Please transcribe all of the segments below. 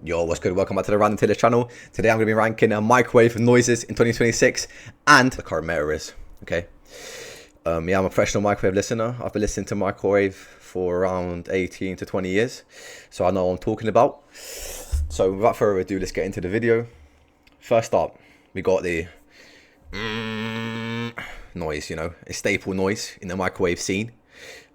Yo, what's good? Welcome back to the Random Taylor channel. Today I'm going to be ranking microwave noises in 2026 and the current meta is. Okay. Yeah, I'm a professional microwave listener. I've been listening to microwave for around 18 to 20 years, so I know what I'm talking about. So without further ado, let's get into the video. First up, we got the noise. You know, a staple noise in the microwave scene.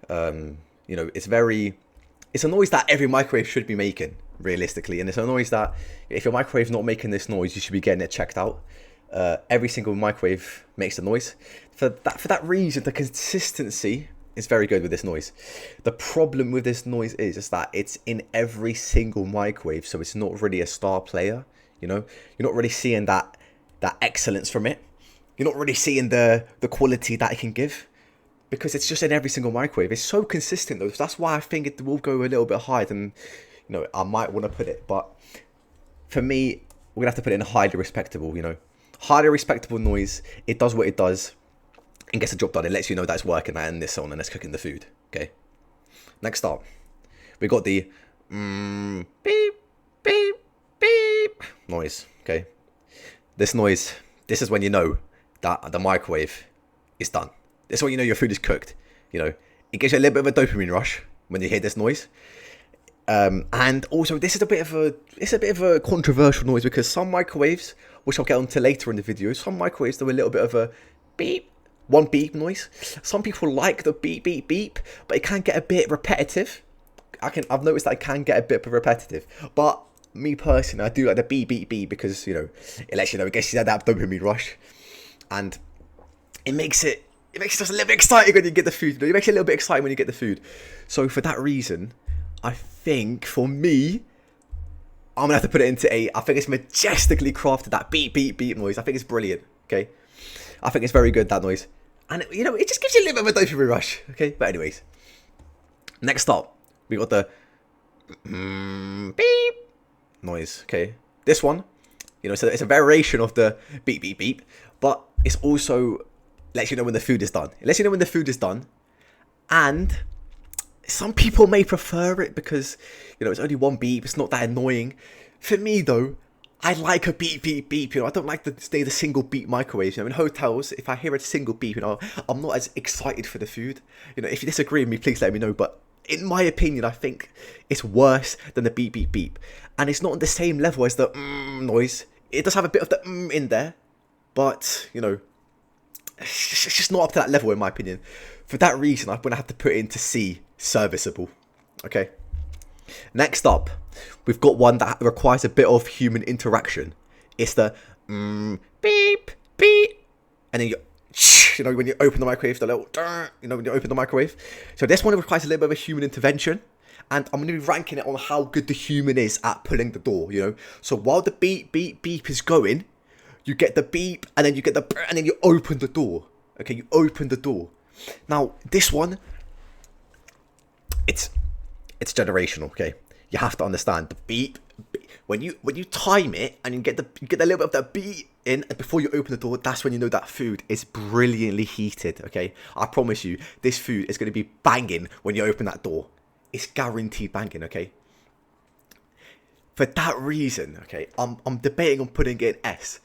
You know, it's a noise that every microwave should be making, realistically, and it's a noise that if your microwave's not making this noise, you should be getting it checked out. Every single microwave makes the noise. For that reason, the consistency is very good with this noise. The problem with this noise is just that it's in every single microwave, so it's not really a star player. You know, you're not really seeing that excellence from it. You're not really seeing the quality that it can give, because it's just in every single microwave. It's so consistent though, so that's why I think it will go a little bit higher than, you know, I might want to put it. But for me, we're gonna have to put it in highly respectable. You know, highly respectable noise. It does what it does and gets the job done. It lets you know that's working and this on and it's cooking the food. Okay. Next up, we got the beep beep beep noise. Okay. This noise. This is when you know that the microwave is done. This is when you know your food is cooked. You know, it gives you a little bit of a dopamine rush when you hear this noise. And also, this is a bit of a controversial noise, because some microwaves, which I'll get onto later in the video, some microwaves do a little bit of a beep, one beep noise. Some people like the beep beep beep, but it can get a bit repetitive. I've noticed that it can get a bit repetitive, but me personally, I do like the beep beep beep, because, you know, it lets you know, it gets you that dopamine rush, and it makes it just a little bit exciting when you get the food. You know, it makes it a little bit exciting when you get the food. So for that reason, I think for me, I'm gonna have to put it into a. I think it's majestically crafted, that beep beep beep noise. I think it's brilliant. Okay, I think it's very good, that noise, and you know, it just gives you a little bit of a dopamine rush. Okay, but anyways, next up, we got the beep noise. Okay, this one, you know, so it's a variation of the beep beep beep, but it's also lets you know when the food is done. It lets you know when the food is done, and some people may prefer it because, you know, it's only one beep. It's not that annoying. For me though, I like a beep beep beep. You know, I don't like the single beep microwaves. You know, in hotels, if I hear a single beep, you know, I'm not as excited for the food. You know, if you disagree with me, please let me know. But in my opinion, I think it's worse than the beep beep beep, and it's not on the same level as the noise. It does have a bit of the in there, but you know, it's just not up to that level in my opinion. For that reason, I'm gonna have to put it into C, serviceable. Okay. Next up, we've got one that requires a bit of human interaction. It's the beep beep, and then you know, when you open the microwave, the little, you know, when you open the microwave. So this one requires a little bit of a human intervention, and I'm going to be ranking it on how good the human is at pulling the door. You know, so while the beep beep beep is going, you get the beep, and then you get the, and then you open the door. Okay, you open the door. Now this one, it's generational. Okay, you have to understand the beep. When you time it and you get a little bit of that beep in, and before you open the door, that's when you know that food is brilliantly heated. Okay, I promise you, this food is going to be banging when you open that door. It's guaranteed banging. Okay. For that reason, okay, I'm debating on putting it in S,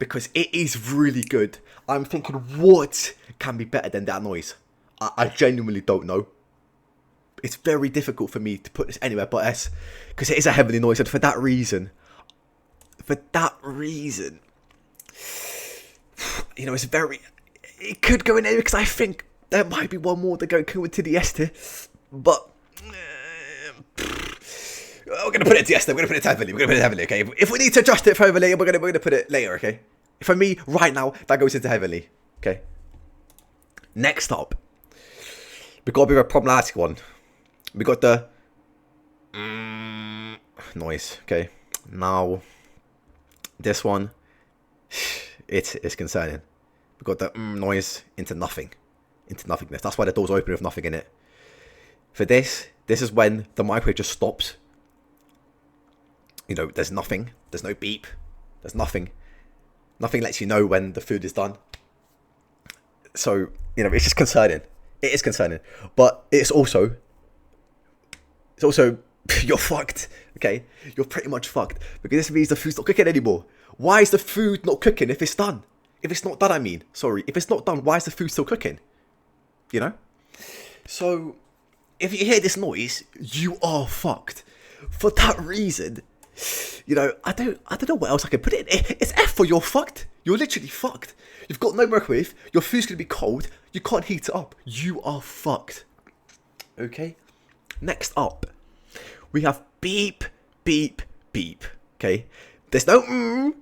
because it is really good. I'm thinking, what can be better than that noise? I genuinely don't know. It's very difficult for me to put this anywhere but S, because it is a heavenly noise, and for that reason, you know, it could go in there, because I think there might be one more to go into the S tier, but we're gonna put it to S tier. We're gonna put it heavily. Okay, if we need to adjust it further later, we're gonna put it later. Okay, for me right now, that goes into heavily. Okay. Next up, we got a bit of a problematic one. We got the noise. Okay, now this one, it's concerning. We got the noise into nothingness. That's why the door's open with nothing in it. For this is when the microwave just stops. You know, there's nothing. There's no beep. There's nothing. Nothing lets you know when the food is done. So, you know, it's just concerning. It is concerning, but it's also you're fucked okay, you're pretty much fucked. Because this means the food's not cooking anymore. Why is the food not cooking if it's done? If it's not done, I mean. Sorry. If it's not done, why is the food still cooking? You know? So, if you hear this noise, you are fucked. For that reason, you know, I don't know what else I can put it in. It's F for you're fucked. You're literally fucked. You've got no microwave. Your food's going to be cold. You can't heat it up. You are fucked. Okay? Next up, we have beep, beep, beep. Okay? There's no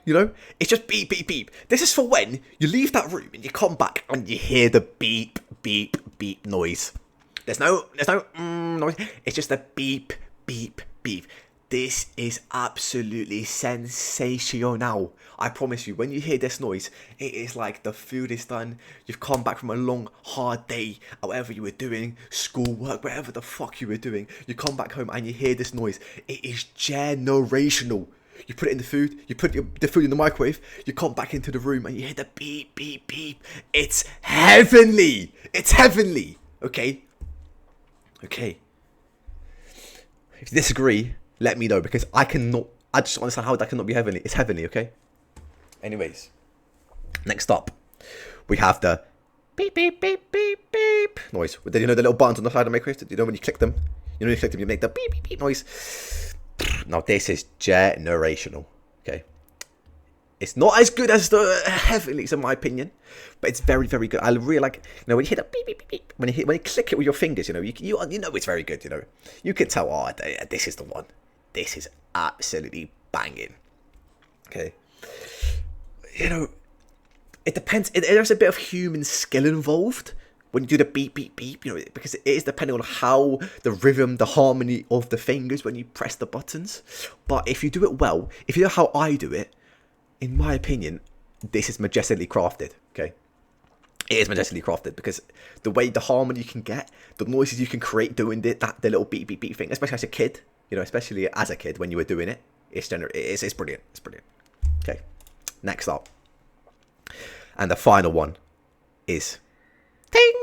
you know? It's just beep, beep, beep. This is for when you leave that room and you come back and you hear the beep, beep, beep noise. There's no noise. It's just a beep, beep, beep. This is absolutely sensational. I promise you, when you hear this noise, it is like the food is done. You've come back from a long, hard day, whatever you were doing, school, work, whatever the fuck you were doing. You come back home and you hear this noise. It is generational. You put it in the food, you put the food in the microwave, you come back into the room and you hear the beep, beep, beep. It's heavenly. It's heavenly. Okay? Okay. If you disagree, let me know, because I just don't understand how that cannot be heavenly. It's heavenly, okay? Anyways, next up, we have the beep, beep, beep, beep, beep noise. Did you know the little buttons on the side of the microwave? You know when you click them? You know when you click them, you make the beep, beep, beep noise. Now, this is generational, okay? It's not as good as the heavenlies, in my opinion, but it's very, very good. I really like, you know, when you hit a beep, beep, beep, beep, when you click it with your fingers, you know, you know it's very good, you know. You can tell, oh, this is the one. This is absolutely banging, okay? You know, it depends. There's a bit of human skill involved when you do the beep, beep, beep, you know, because it is depending on how the rhythm, the harmony of the fingers when you press the buttons. But if you do it well, if you know how I do it, in my opinion, this is majestically crafted, okay? It is majestically crafted because the way the harmony you can get, the noises you can create doing the little beep, beep, beep thing, especially as a kid, you know, especially as a kid when you were doing it, it's brilliant. It's brilliant. Okay, next up. And the final one is ting.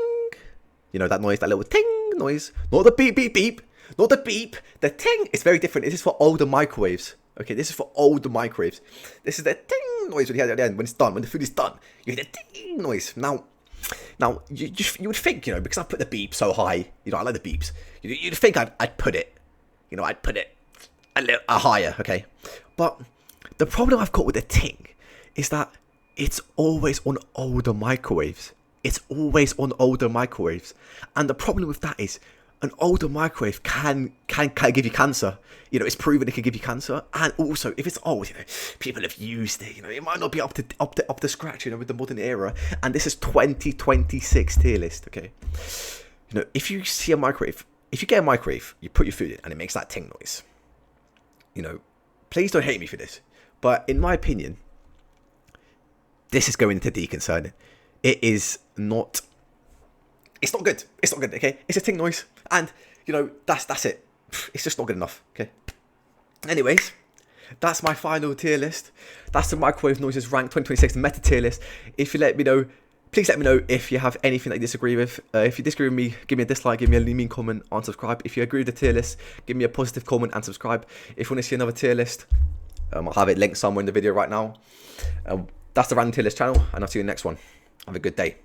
You know that noise, that little ting noise. Not the beep, beep, beep. Not the beep. The ting. It's very different. This is for older microwaves. Okay, this is for older microwaves. This is the ting noise when you hear it at the end, when it's done, when the food is done. You hear the ting noise. Now you would think, you know, because I put the beep so high, you know, I like the beeps. You'd think I'd put it, you know, I'd put it a little higher, okay? But the problem I've got with the ting is that it's always on older microwaves. It's always on older microwaves. And the problem with that is an older microwave can give you cancer. You know, it's proven it can give you cancer. And also, if it's old, you know, people have used it. You know, it might not be up to scratch, you know, with the modern era. And this is 2026 tier list, okay? You know, if you see a microwave, if you get a microwave, you put your food in and it makes that ting noise. You know, please don't hate me for this. But in my opinion, this is going into deconcerning. It is not... It's not good. It's not good, okay? It's a ting noise. And, you know, that's it. It's just not good enough, okay? Anyways, that's my final tier list. That's the microwave noises ranked 2026 meta tier list. If you let me know, please let me know if you have anything that you disagree with. If you disagree with me, give me a dislike, give me a mean comment, unsubscribe. If you agree with the tier list, give me a positive comment and subscribe. If you want to see another tier list, I'll have it linked somewhere in the video right now. That's the Random Tier List channel, and I'll see you in the next one. Have a good day.